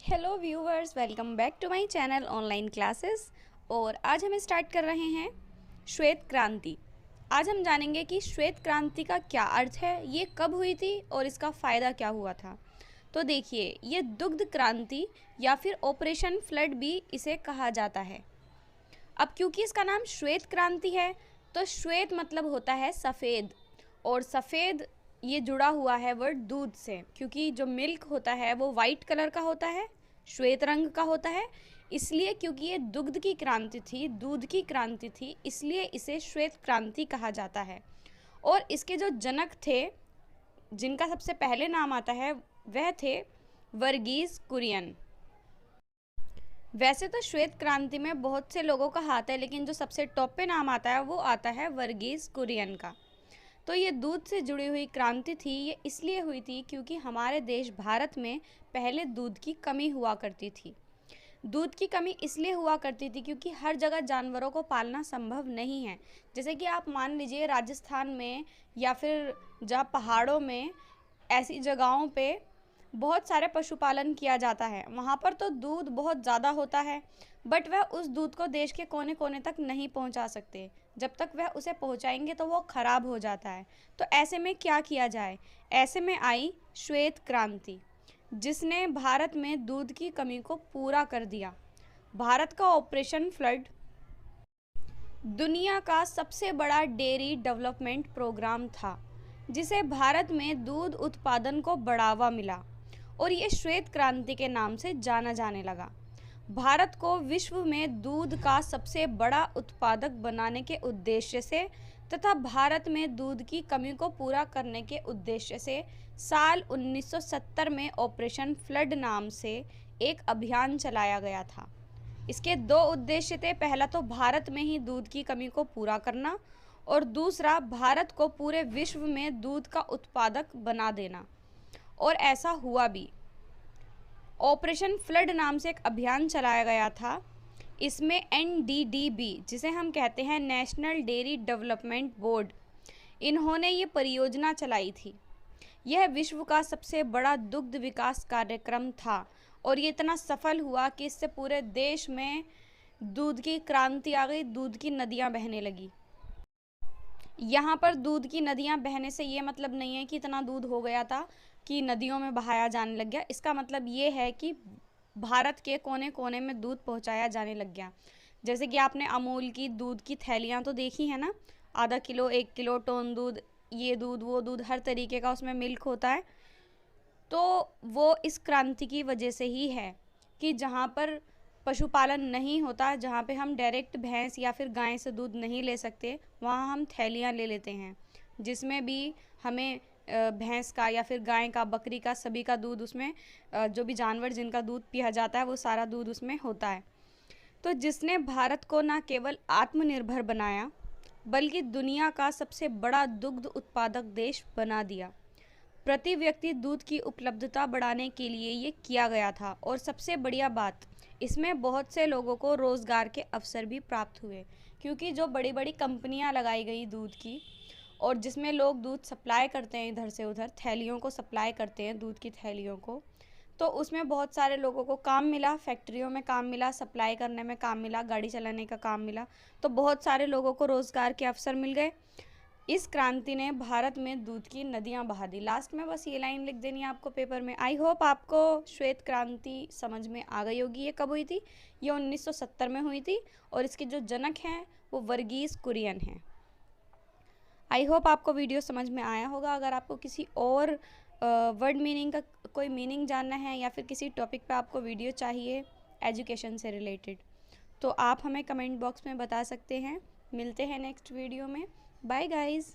Hello viewers, welcome back to my channel online classes. और आज हम स्टार्ट कर रहे हैं श्वेत क्रांति। आज हम जानेंगे कि श्वेत क्रांति का क्या अर्थ है, ये कब हुई थी और इसका फ़ायदा क्या हुआ था। तो देखिए, ये दुग्ध क्रांति या फिर ऑपरेशन फ्लड भी इसे कहा जाता है। अब क्योंकि इसका नाम श्वेत क्रांति है, तो श्वेत मतलब होता है सफ़ेद, और सफ़ेद ये जुड़ा हुआ है वर्ड दूध से, क्योंकि जो मिल्क होता है वो वाइट कलर का होता है, श्वेत रंग का होता है। इसलिए क्योंकि ये दुग्ध की क्रांति थी, दूध की क्रांति थी, इसलिए इसे श्वेत क्रांति कहा जाता है। और इसके जो जनक थे, जिनका सबसे पहले नाम आता है, वह थे वर्गीस कुरियन। वैसे तो श्वेत क्रांति में बहुत से लोगों का हाथ है, लेकिन जो सबसे टॉप पे नाम आता है वो आता है वर्गीस कुरियन का। तो ये दूध से जुड़ी हुई क्रांति थी। ये इसलिए हुई थी क्योंकि हमारे देश भारत में पहले दूध की कमी हुआ करती थी। दूध की कमी इसलिए हुआ करती थी क्योंकि हर जगह जानवरों को पालना संभव नहीं है। जैसे कि आप मान लीजिए राजस्थान में या फिर जहाँ पहाड़ों में, ऐसी जगहों पे बहुत सारे पशुपालन किया जाता है। वहाँ पर तो दूध बहुत ज़्यादा होता है, बट वह उस दूध को देश के कोने कोने तक नहीं पहुँचा सकते। जब तक वह उसे पहुँचाएंगे तो वो ख़राब हो जाता है। तो ऐसे में क्या किया जाए? ऐसे में आई श्वेत क्रांति, जिसने भारत में दूध की कमी को पूरा कर दिया। भारत का ऑपरेशन फ्लड दुनिया का सबसे बड़ा डेयरी डेवलपमेंट प्रोग्राम था, जिसे भारत में दूध उत्पादन को बढ़ावा मिला और ये श्वेत क्रांति के नाम से जाना जाने लगा। भारत को विश्व में दूध का सबसे बड़ा उत्पादक बनाने के उद्देश्य से तथा भारत में दूध की कमी को पूरा करने के उद्देश्य से साल 1970 में ऑपरेशन फ्लड नाम से एक अभियान चलाया गया था। इसके दो उद्देश्य थे। पहला तो भारत में ही दूध की कमी को पूरा करना, और दूसरा भारत को पूरे विश्व में दूध का उत्पादक बना देना। और ऐसा हुआ भी। ऑपरेशन फ्लड नाम से एक अभियान चलाया गया था। इसमें NDDB, जिसे हम कहते हैं नेशनल डेयरी डेवलपमेंट बोर्ड, इन्होंने ये परियोजना चलाई थी। यह विश्व का सबसे बड़ा दुग्ध विकास कार्यक्रम था और ये इतना सफल हुआ कि इससे पूरे देश में दूध की क्रांति आ गई, दूध की नदियाँ बहने लगी। यहाँ पर दूध की नदियाँ बहने से ये मतलब नहीं है कि इतना दूध हो गया था कि नदियों में बहाया जाने लग गया। इसका मतलब ये है कि भारत के कोने कोने में दूध पहुँचाया जाने लग गया। जैसे कि आपने अमूल की दूध की थैलियाँ तो देखी है ना, आधा किलो, 1 किलो टोन दूध, ये दूध, वो दूध, हर तरीके का उसमें मिल्क होता है। तो वो इस क्रांति की वजह से ही है कि जहाँ पर पशुपालन नहीं होता, जहाँ पे हम डायरेक्ट भैंस या फिर गाय से दूध नहीं ले सकते, वहाँ हम थैलियाँ ले लेते हैं, जिसमें भी हमें भैंस का या फिर गाय का, बकरी का, सभी का दूध, उसमें जो भी जानवर जिनका दूध पिया जाता है वो सारा दूध उसमें होता है। तो जिसने भारत को न केवल आत्मनिर्भर बनाया, बल्कि दुनिया का सबसे बड़ा दुग्ध उत्पादक देश बना दिया। प्रति व्यक्ति दूध की उपलब्धता बढ़ाने के लिए ये किया गया था। और सबसे बढ़िया बात, इसमें बहुत से लोगों को रोज़गार के अवसर भी प्राप्त हुए, क्योंकि जो बड़ी बड़ी कंपनियां लगाई गई दूध की, और जिसमें लोग दूध सप्लाई करते हैं इधर से उधर, थैलियों को सप्लाई करते हैं, दूध की थैलियों को, तो उसमें बहुत सारे लोगों को काम मिला, फैक्ट्रियों में काम मिला, सप्लाई करने में काम मिला, गाड़ी चलाने का काम मिला। तो बहुत सारे लोगों को रोज़गार के अवसर मिल गए। इस क्रांति ने भारत में दूध की नदियां बहा दी। लास्ट में बस ये लाइन लिख देनी है आपको पेपर में। आई होप आपको श्वेत क्रांति समझ में आ गई होगी। ये कब हुई थी? ये 1970 में हुई थी, और इसके जो जनक हैं वो वर्गीस कुरियन हैं। आई होप आपको वीडियो समझ में आया होगा। अगर आपको किसी और वर्ड मीनिंग का कोई मीनिंग जानना है, या फिर किसी टॉपिक पे आपको वीडियो चाहिए एजुकेशन से रिलेटेड, तो आप हमें कमेंट बॉक्स में बता सकते हैं। मिलते हैं नेक्स्ट वीडियो में। Bye guys.